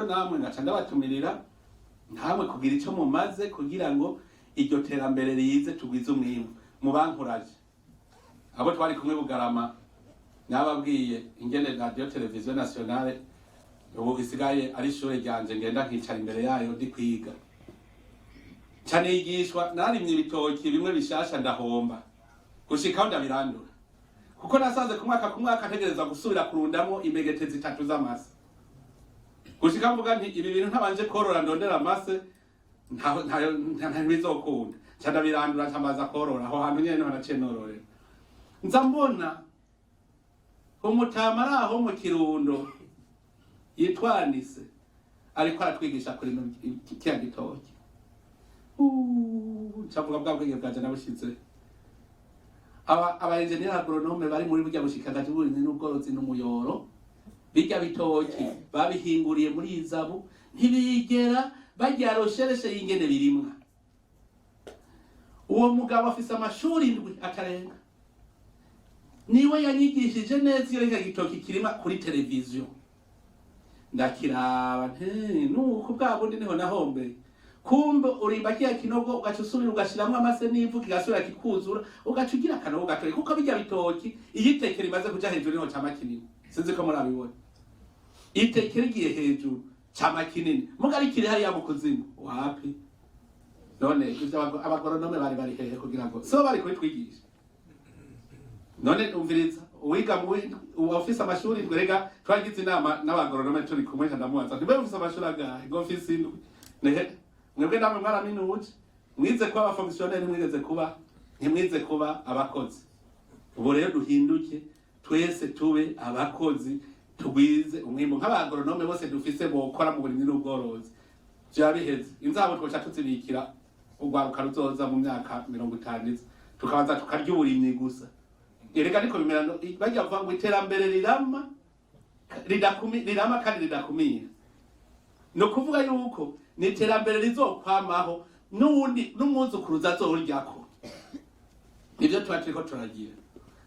namwe ngaca ndabatumirira ntamwe kugira ico mumaze kugira ngo iryo terambere rize tugwize umwimbu mu bankuraje abo twari kumwe Bugarama nababwiye ingene radio televiziyo nationale ubu isigaye ari ishure ryanje ngenda nkicara imbere yayo ndi kwiga cyane yigishwa narimye ibitoki bimwe bishasha ndahomba gushikaho ndabirandura kuko nasanze ku mwaka ntegereza gusubira kurundamo imbegete zitatu z'amase gushika mvuga nti ibi bintu ntabanje korora ndondera amase nta bizokunda cyane birandura ntamaza korora aho hantu nyene hanaciye nororera nza mbona umutamara aho mu Kirundo yitwanise ariko aratwigisha kuri kiya gitoki cavuga bwa bwenge bwaje nabushize aba engineer agronome bari muri burya bushikagaje burinzi n'ubworozi n'umuyoro bijya bitoki babihinguriye muri izabu ntibigera bajya roshereshe y'ingene birimwa uwo mugabo afise amashuri indwi akarenga niwe yanyigishije neza iyo gitoki kirima kuri televiziyo ndakiraba nuko bwa bundi niho nahombe kumbe urimba kiya kinogo ugaca usubira ugashiramwo amase n'ivu kigasubira kikuzura ugaca ugira akanogo gatoyi kuko bijya bitoki iyitekera imaze kuja hejuru niho cama kinini sinzi ko murabibona itekera igiye hejuru cama kinini mugari kiri hariya mu kuzimu wapi none ivyo abagoronome bari hehe kugira ngo so bari kubitwigisha none umviriza uwiga mu office amashuri ndwerega twagize inama n'abagoronome turi kumwe ndamubaza ntibe ufise amashuri agahe ngo office indwi nehe mwebwe namwe mwaraminuje mwize kuba abafonctionnaire ntimwize kuba abakozi ubu rero duhinduke twese tube abakozi tugwize umwimbo nk'abagoronome bose dufise bokora mu burimyi n'ubworozi byabiheze inzabo twoca tuzibikira ugwaruka ruzoza mu myaka 50 tukabanza tukarya uburimyi gusa erega niko bimera bajya kuvuga ngo iterambere rirama kandi ridakumira no kuvuga yuko ni iterambere rizokwamaho n'umwuzukuruza azoryako nivyo tuba turiko turagira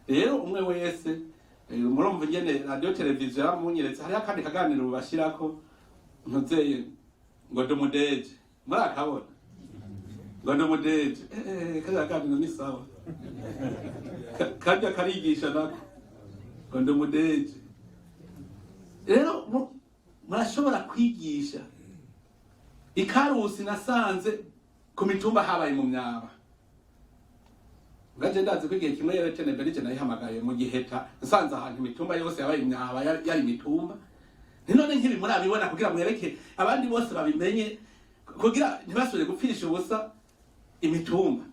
rero umwe wese murumva ingene radio televiziyo yamunyeretse hariho akandi kaganiro bashirako ntuzeye ngo ndumudeje murakabona ngo ndumudeje kaza kaganiro ni sawa kajya karigisha nako ngo ndumudeje rero murashobora kwigisha ikarusi nasanze ku mitumba habaye mu myaba ngaje ndazi ko igihe kimwe yere tene berije nayihamagaye mu giheta nsanze ahantu imitumba yose yabaye imyaba yari imitumba none nkibi murabibona kugira mwereke abandi bose babimenye kugira ntibasubire gupfirisha ubusa imitumba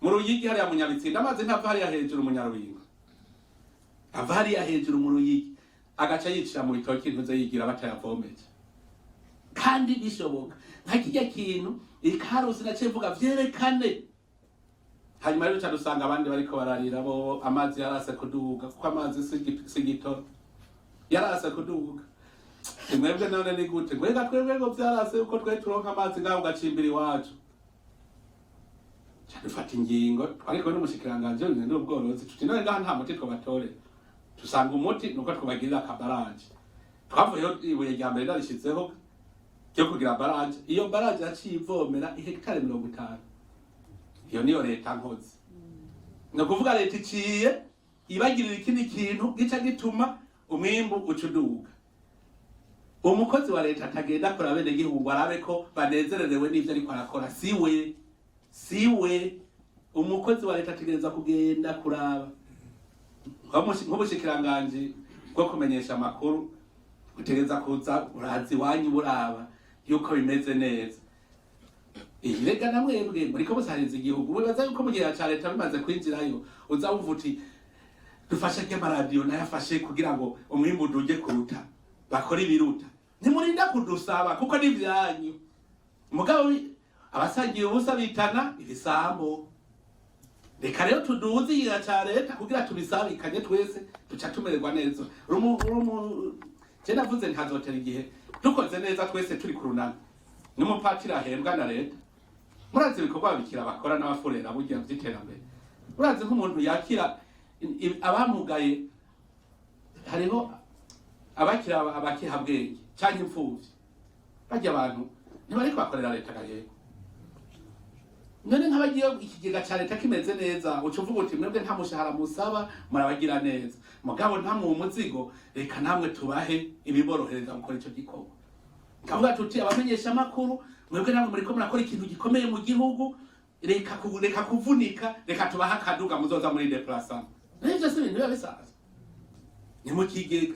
mu Ruyigi hariya mu Nyabitsinda amazi ntava hariya hejuru mu Nyarubingo ava hariya hejuru mu Ruyigi agaca yicira mu bitoki ntuze yigira batayavomeje kandi bishoboka nka kijya kintu ikarusi naciye mvuga vyerekane hanyuma rero cyadusanga abandi bariko bararira bo amazi yarase kuduga kuko amazi sigito yarase kuduga mwebwe none ni gute mwega twebwe ngo vyarase uko twe turonka amazi ngaho gacimbira iwacu cyadufata ingingo ariko n'umushikiranganje n'ubworozi tuti none ngaha nta muti twabatore tusanga umuti nuko twabagirira akabaranje twavuyeho ibuye rya mbere narishizeho cyo kugira baranje iyo baranje yaciye ivomera ihektare 50 iyo niyo leta nkozi no kuvuga leta iciye ibagirira ikindi kintu gica gituma umwimbu ucuduga umukozi wa leta atagenda kora bene gihugu arabe ko banezererewe n'ivyo ariko arakora siwe umukozi wa leta ategereza kugenda kuraba nk'ubushikiranganje bwo kumenyesha amakuru utegereza kuza urazi wanyu buraba yuko bimeze neza irega namwebwe muriko musariza igihugu wibaza yuko mu gihe ca leta bimaze kwinjirayo uza uvuti dufashe ry'amaradiyo nayafashe kugira ngo umwimbu uduje kuruta bakora ibiruta ntimurinda kudusaba kuko ni vyanyu mugabo abasangiye ubusa bitana ibisambo reka rero tuduze igira ca leta kugira tubisabikanye twese duca tumererwa neza je navuze ntazotera igihe dukoze neza twese turi kurunana n'umupatiri ahembwa na leta murazi ibikorwa bikira bakora n'abafurera bugira vy'iterambere murazi nk'umuntu yakira abamugaye hariho abakira abakihabwenge canke imfuvyi bajya abantu ntibari kwakorera leta gahe none nk'abagiye ikigega ca leta kimeze neza uca uvuga uti mwebwe nta mushahara musaba murabagira neza mugabo nta mu muzigo reka namwe tubahe ibiborohereza gukora ico gikorwa kavuga tuti abamenyesha makuru mwebwe namwe muriko murakora ikintu gikomeye mu gihugu reka kuvunika reka tubaha akaduga muzoza muri déplacement nivyo se ibintu biba bisanzwe ni mu kigega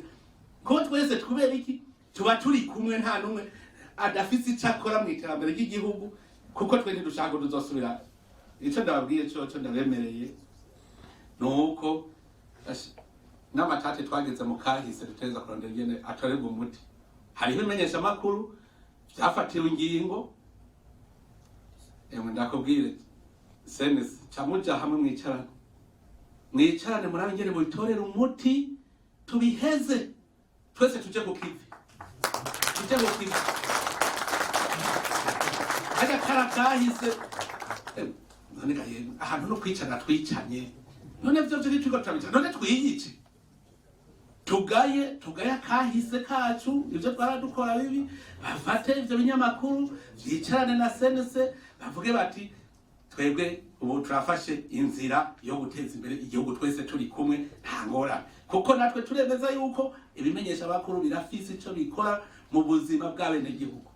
ko twese twubera iki tuba turi kumwe nta numwe adafise ico akora mu iterambere ry'igihugu kuko twe ntidushaka tuzosubira ico ndababwiye cyo ndabemereye nuko n'amatate twageze mu kahise duteza kurondera ingene atorerwa umuti hariho imenyesha makuru byafatiwe ingingo ndakubwire senesi camuja hamwe mwicarane murabe ingene mubitorera umuti tubiheze twese tuje ku kivi aga karakahise none gaye ahantu no kwicana twicanye none vyo turiko turabica none twiyice tugaye kahise kacu ivyo twaradukora bibi bafate ivyo binyamakuru vyicarane na senese bavuge bati twebwe ubu turafashe inzira yo guteza imbere igihugu twese turi kumwe nta ngorane kuko natwe turemeza yuko ibimenyesha bakuru birafise ico bikora mu buzima bw'abenegihugu.